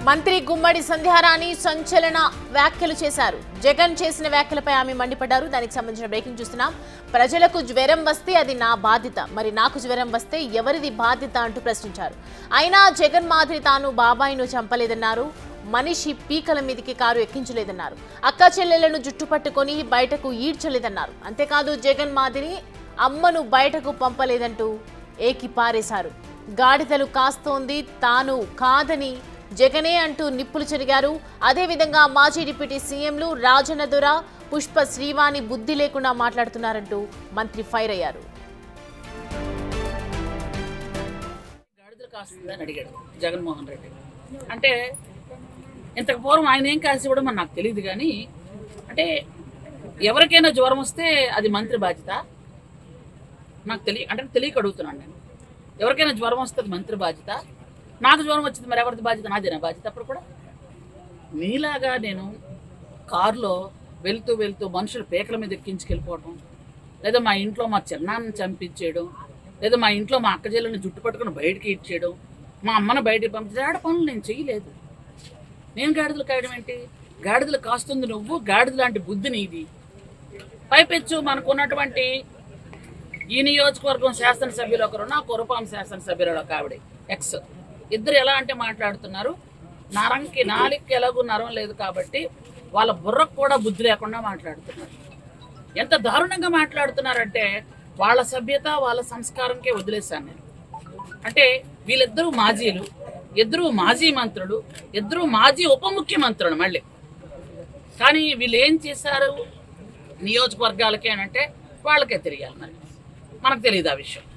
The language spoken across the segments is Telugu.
మంత్రి గుమ్మడి సంధ్యారాణి సంచలన వ్యాఖ్యలు చేశారు. జగన్ చేసిన వ్యాఖ్యలపై ఆమె మండిపడ్డారు. దానికి సంబంధించిన బ్రేకింగ్ చూస్తున్నాం. ప్రజలకు జ్వరం వస్తే అది నా బాధ్యత, మరి నాకు జ్వరం వస్తే ఎవరిది బాధ్యత అంటూ ప్రశ్నించారు. అయినా జగన్ మాదిరి తాను బాబాయిను చంపలేదన్నారు. మనిషి పీకల మీదకి కారు ఎక్కించలేదన్నారు. అక్కా చెల్లెళ్లను జుట్టు పట్టుకొని బయటకు ఈడ్చలేదన్నారు. అంతేకాదు జగన్ మాదిరి అమ్మను బయటకు పంపలేదంటూ ఏకి పారేశారు. గాడిదలు కాస్తోంది తాను కాదని జగనే అంటూ నిప్పులు చెరిగారు. అదేవిధంగా మాజీ డిప్యూటీ సీఎంలు రాజన్నదొర, పుష్ప శ్రీవాణి బుద్ధి లేకుండా మాట్లాడుతున్నారంటూ మంత్రి ఫైర్ అయ్యారు. గాడిదలు కాస్తుందని అడిగాడు జగన్మోహన్ రెడ్డి. అంటే ఇంతకు పూర్వం ఆయన ఏం కాసి ఇవ్వడం నాకు తెలియదు, కానీ అంటే ఎవరికైనా జ్వరం వస్తే అది మంత్రి బాధ్యత నాకు తెలియక అడుగుతున్నాను నేను. ఎవరికైనా జ్వరం వస్తే అది మంత్రి బాధ్యత, నాకు జ్వరం వచ్చింది మరి ఎవరిది బాధ్యత? నాదేనా బాధ్యత? అప్పుడు కూడా నీలాగా నేను కారులో వెళ్తూ మనుషులు పేకల మీద ఎక్కించుకెళ్ళిపోవడం, లేదా మా ఇంట్లో మా చిన్నాన్ని చంపించేయడం, లేదా మా ఇంట్లో మా అక్కజల్లని జుట్టు పట్టుకుని బయటికి ఇచ్చేయడం, మా అమ్మను బయటికి పంపించే పనులు నేను చేయలేదు. నేను గాడిదలు కాయడం ఏంటి? గాడిదలు కాస్తుంది నువ్వు, గాడిద లాంటి బుద్ధి నీది. పైపెచ్చు మనకున్నటువంటి ఈ నియోజకవర్గం శాసనసభ్యులు ఒకరు, నా కురపాం శాసనసభ్యులు ఒక ఆవిడ ఎక్స్, ఇద్దరు ఎలా అంటే మాట్లాడుతున్నారు. నాలుగుకి ఎలాగూ నరం లేదు కాబట్టి వాళ్ళ బుర్రకు కూడా బుద్ధి లేకుండా మాట్లాడుతున్నారు. ఎంత దారుణంగా మాట్లాడుతున్నారంటే వాళ్ళ సభ్యత వాళ్ళ సంస్కారంకే వదిలేశాను నేను. అంటే వీళ్ళిద్దరూ మాజీలు, ఇద్దరు మాజీ మంత్రులు, ఇద్దరు మాజీ ఉప ముఖ్యమంత్రులు మళ్ళీ. కానీ వీళ్ళు ఏం చేశారు నియోజకవర్గాలకి అని అంటే వాళ్ళకే తెలియాలి, మరి మనకు తెలియదు ఆ విషయం.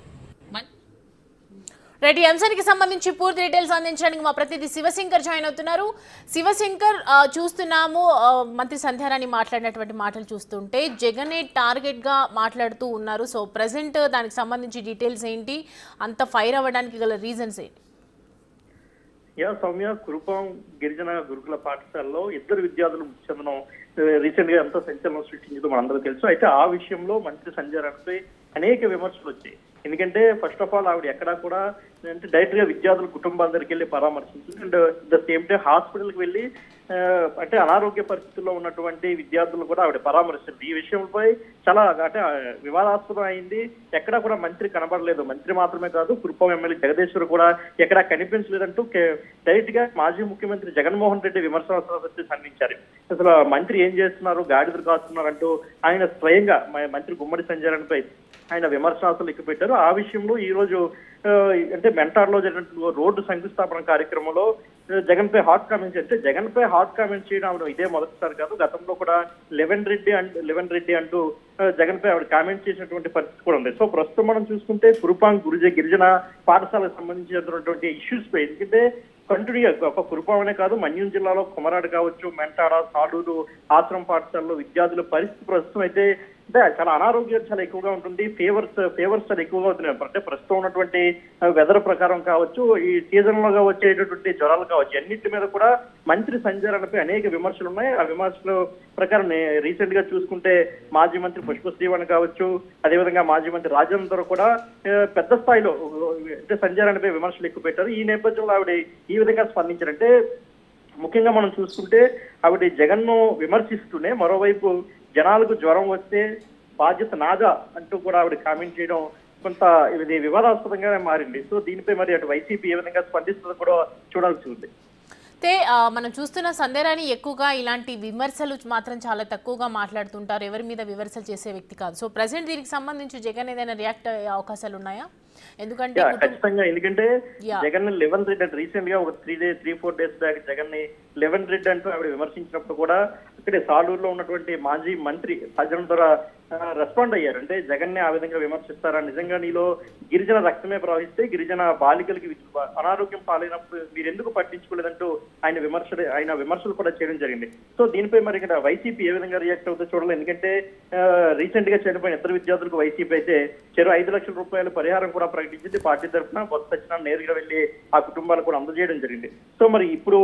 రెడ్డి అంశానికి సంబంధించి పూర్తి డీటెయిల్స్ అందించడానికి మా ప్రతినిధి శివశంకర్ జాయిన్ అవుతున్నారు. శివశంకర్, చూస్తున్నాము మంత్రి సంధ్యారాణి మాట్లాడినటువంటి మాటలు చూస్తుంటే జగనే టార్గెట్ గా మాట్లాడుతూ ఉన్నారు. సో ప్రెసెంట్ దానికి సంబంధించి డీటెయిల్స్ ఏంటి, అంత ఫైర్ అవ్వడానికి గల రీజన్స్ ఏంటి? సౌమ్య, కురుపాం గిరిజన గురుకుల పాఠశాలలో ఇద్దరు విద్యార్థులు మృతి చెందడం రీసెంట్ గా ఎంతో సంచలనం సృష్టించడం మనందరూ తెలుసు. అయితే ఆ విషయంలో మంత్రి సంధ్యారాణిపై అనేక విమర్శలు వచ్చాయి. ఎందుకంటే ఫస్ట్ ఆఫ్ ఆల్ ఆవిడ ఎక్కడా కూడా అంటే డైరెక్ట్ గా విద్యార్థుల కుటుంబాల దగ్గరికి వెళ్ళి పరామర్శించింది. అండ్ ద సేమ్ టైం హాస్పిటల్కి వెళ్ళి అంటే అనారోగ్య పరిస్థితుల్లో ఉన్నటువంటి విద్యార్థులు కూడా ఆవిడ పరామర్శించింది. ఈ విషయంపై చాలా అంటే వివాదాస్పదం అయింది. ఎక్కడా కూడా మంత్రి కనబడలేదు. మంత్రి మాత్రమే కాదు, కురుపాం ఎమ్మెల్యే జగదీశ్వర్ కూడా ఎక్కడా కనిపించలేదంటూ డైరెక్ట్ గా మాజీ ముఖ్యమంత్రి జగన్మోహన్ రెడ్డి విమర్శనాస్త్రాలు సంధించారు. అసలు మంత్రి ఏం చేస్తున్నారు, గాడిదలు కాస్తున్నారు అంటూ ఆయన స్వయంగా మంత్రి గుమ్మడి సంధ్యారాణిపై ఆయన విమర్శనాస్త్రాలు ఎక్కుపెట్టారు. ఆ విషయంలో ఈ రోజు అంటే మెంటార్లో జరిగిన రోడ్డు శంకుస్థాపన కార్యక్రమంలో జగన్ పై హాట్ కామెంట్స్, అంటే జగన్ పై హాట్ కామెంట్స్ చేయడం ఆవిడ ఇదే మొదటిసారి కాదు. గతంలో కూడా లెవెన్ రెడ్డి అంటూ జగన్ పై ఆవిడ కామెంట్స్ చేసినటువంటి పరిస్థితి కూడా ఉంది. సో ప్రస్తుతం మనం చూసుకుంటే కురుపాం గిరిజన పాఠశాలకు సంబంధించినటువంటి ఇష్యూస్ పై, ఎందుకంటే కంటిన్యూగా ఒక కురుపాం అనే కాదు, మన్యం జిల్లాలో కొమరాడు కావచ్చు, మెంటాడ, సాలూరు ఆశ్రమ పాఠశాలలో విద్యార్థుల పరిస్థితి ప్రస్తుతం అయితే అంటే చాలా అనారోగ్యం చాలా ఎక్కువగా ఉంటుంది. ఫేవర్స్ చాలా ఎక్కువగా అవుతున్నాయి. అంటే ప్రస్తుతం ఉన్నటువంటి వెదర్ ప్రకారం కావచ్చు, ఈ సీజన్ లోగా వచ్చేటటువంటి జ్వరాలు కావచ్చు, అన్నింటి మీద కూడా మంత్రి సంధ్యారాణిపై అనేక విమర్శలు ఉన్నాయి. ఆ విమర్శల ప్రకారం రీసెంట్ గా చూసుకుంటే మాజీ మంత్రి పుష్ప శ్రీవాణి కావచ్చు, అదేవిధంగా మాజీ మంత్రి రాజేంద్ర కూడా పెద్ద స్థాయిలో అంటే సంధ్యారాణిపై విమర్శలు ఎక్కువ పెట్టారు. ఈ నేపథ్యంలో ఆవిడ ఈ విధంగా స్పందించారంటే ముఖ్యంగా మనం చూసుకుంటే ఆవిడ జగన్ను విమర్శిస్తూనే మరోవైపు జనాలకు జ్వరం వస్తే బాధ్యత నాదా అంటూ కూడా ఆవిడ కామెంట్ చేయడం కొంత ఇది వివాదాస్పదంగానే మారింది. సో దీనిపై మరి అటు వైసీపీ ఏ విధంగా స్పందిస్తుందో కూడా చూడాల్సి ఉంది. అయితే మనం చూస్తున్న సంధ్యారాణి ఎక్కువగా ఇలాంటి విమర్శలు మాత్రం చాలా తక్కువగా మాట్లాడుతుంటారు. ఎవరి మీద విమర్శలు చేసే వ్యక్తి కాదు. సో ప్రెసెంట్ దీనికి సంబంధించి జగన్ ఏదైనా రియాక్ట్ అయ్యే అవకాశాలు ఉన్నాయా? ఎందుకంటే ఖచ్చితంగా, ఎందుకంటే జగన్ లెవెన్ రెడ్డి అంటే రీసెంట్ గా ఒక 3-4 డేస్ బ్యాక్ జగన్ ని లెవెన్ రెడ్డి అంటూ ఆవిడ విమర్శించినప్పుడు కూడా ఇక్కడే సాలూరులో ఉన్నటువంటి మాజీ మంత్రి రాజేంద్ర రెస్పాండ్ అయ్యారు. అంటే జగన్ ని ఆ విధంగా విమర్శిస్తారా, నిజంగా నీలో గిరిజన రక్తమే ప్రవహిస్తే గిరిజన బాలికలకి అనారోగ్యం పాలైనప్పుడు మీరు ఎందుకు పట్టించుకోలేదంటూ ఆయన విమర్శలు కూడా చేయడం జరిగింది. సో దీనిపై మరి ఇక్కడ వైసీపీ ఏ విధంగా రియాక్ట్ అవుతుందో చూడాలి. ఎందుకంటే రీసెంట్ గా చనిపోయిన ఇద్దరు విద్యార్థులకు వైసీపీ అయితే చెరో 5 లక్షల రూపాయల పరిహారం కూడా ప్రకటించింది. పార్టీ తరఫున బొత్స సత్యనారాయణ నేరుగా వెళ్లి ఆ కుటుంబాలకు కూడా అందజేయడం జరిగింది. సో మరి ఇప్పుడు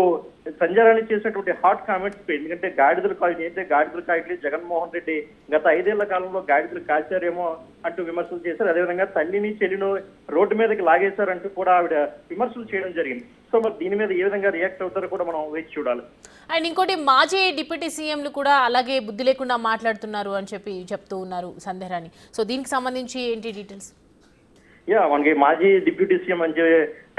సంధ్యారాణి చేసినటువంటి హాట్ కామెంట్స్, ఎందుకంటే గాడిదలు కాయట్లేదు జగన్మోహన్ రెడ్డి గత 5 ఏళ్ల కాలంలో గాడిదలు కాశారేమో అంటూ విమర్శలు చేశారు. అదేవిధంగా తల్లిని చెల్లిని రోడ్డు మీదకి లాగేశారంటూ కూడా ఆవిడ విమర్శలు చేయడం జరిగింది. సో మరి దీని మీద ఏ విధంగా రియాక్ట్ అవుతారో కూడా మనం వేచి చూడాలి. అండ్ ఇంకోటి మాజీ డిప్యూటీ సీఎంలు కూడా అలాగే బుద్ధి లేకుండా మాట్లాడుతున్నారు అని చెప్తూ ఉన్నారు సంధ్యారాణి. సో దీనికి సంబంధించి ఏంటి డీటెయిల్స్? మనకి మాజీ డిప్యూటీ సీఎం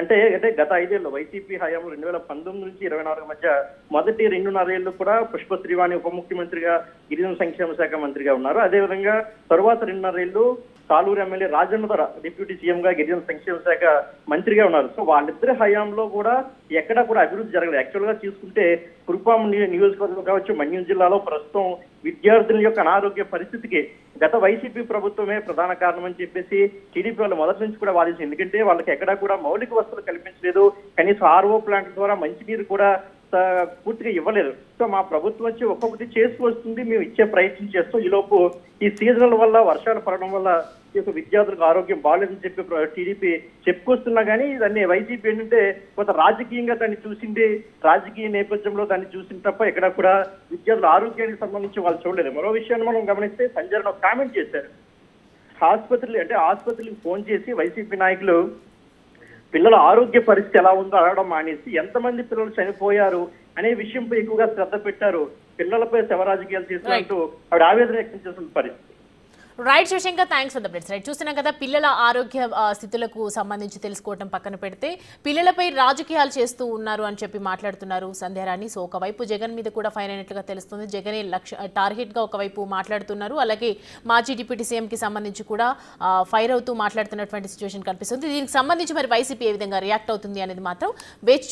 అంటే గత 5 ఏళ్ళు వైసీపీ హయాంలో 2019 నుంచి 24 మధ్య మొదటి 2.5 ఏళ్ళు కూడా పుష్ప శ్రీవాణి ఉప ముఖ్యమంత్రిగా, గిరిజన సంక్షేమ శాఖ మంత్రిగా ఉన్నారు. అదేవిధంగా తరువాత 2.5 ఏళ్ళు Kaluru MLA Rajanna deputy CM గా గిరిజన సంక్షేమ శాఖ మంత్రిగా ఉన్నారు. సో వాళ్ళిద్దరి హయాంలో కూడా ఎక్కడా కూడా అభివృద్ధి జరగలేదు. యాక్చువల్ గా చూసుకుంటే కురుపాం నియోజకవర్గం కావచ్చు, మన్యం జిల్లాలో ప్రస్తుతం విద్యార్థుల యొక్క అనారోగ్య పరిస్థితికి గత వైసీపీ ప్రభుత్వమే ప్రధాన కారణం అని చెప్పేసి టీడీపీ వాళ్ళు మొదటి నుంచి కూడా వాదించింది. ఎందుకంటే వాళ్ళకి ఎక్కడా కూడా మౌలిక వసతులు కల్పించలేదు, కనీసం ఆర్ఓ ప్లాంట్ ద్వారా మంచినీరు కూడా పూర్తిగా ఇవ్వలేదు. సో మా ప్రభుత్వం వచ్చి ఒక్కొక్కటి చేస్తూ వస్తుంది, మేము ఇచ్చే ప్రయత్నం చేస్తాం. ఈలోపు ఈ సీజనల్ వల్ల వర్షాలు పడడం వల్ల ఈ యొక్క విద్యార్థులకు ఆరోగ్యం బాగాలేదని చెప్పి టీడీపీ చెప్పుకొస్తున్నా కానీ దాన్ని వైసీపీ ఏంటంటే కొంత రాజకీయంగా దాన్ని చూసింది, రాజకీయ నేపథ్యంలో దాన్ని చూసిన తప్ప ఎక్కడ కూడా విద్యార్థుల ఆరోగ్యానికి సంబంధించి వాళ్ళు చూడలేదు. మరో విషయాన్ని మనం గమనిస్తే సంజయ్ ఒక కామెంట్ చేశారు. ఆసుపత్రికి ఫోన్ చేసి వైసీపీ నాయకులు పిల్లల ఆరోగ్య పరిస్థితి ఎలా ఉందో అడగడం మానేసి ఎంతమంది పిల్లలు చనిపోయారు అనే విషయంపై ఎక్కువగా శ్రద్ధ పెట్టారు. పిల్లలపై శవ రాజకీయాలు చేస్తున్నట్టు ఆవిడ ఆవేదన వ్యక్తం చేస్తున్న పరిస్థితి. Right Shivashankar, thanks for the updates. Right, చూస్తున్నాం కదా పిల్లల ఆరోగ్య స్థితులకు సంబంధించి తెలుసుకోవటం పక్కన పెడితే పిల్లలపై రాజకీయాలు చేస్తూ ఉన్నారు అని చెప్పి మాట్లాడుతున్నారు సంధ్యారాణి. సో ఒకవైపు జగన్ మీద కూడా ఫైర్ అయినట్లుగా తెలుస్తుంది. జగనే టార్గెట్గా ఒకవైపు మాట్లాడుతున్నారు, అలాగే మాజీ డిప్యూటీ సీఎంకి సంబంధించి కూడా ఫైర్ అవుతూ మాట్లాడుతున్నటువంటి సిచ్యువేషన్ కనిపిస్తుంది. దీనికి సంబంధించి మరి వైసీపీ ఏ విధంగా రియాక్ట్ అవుతుంది అనేది మాత్రం వేచి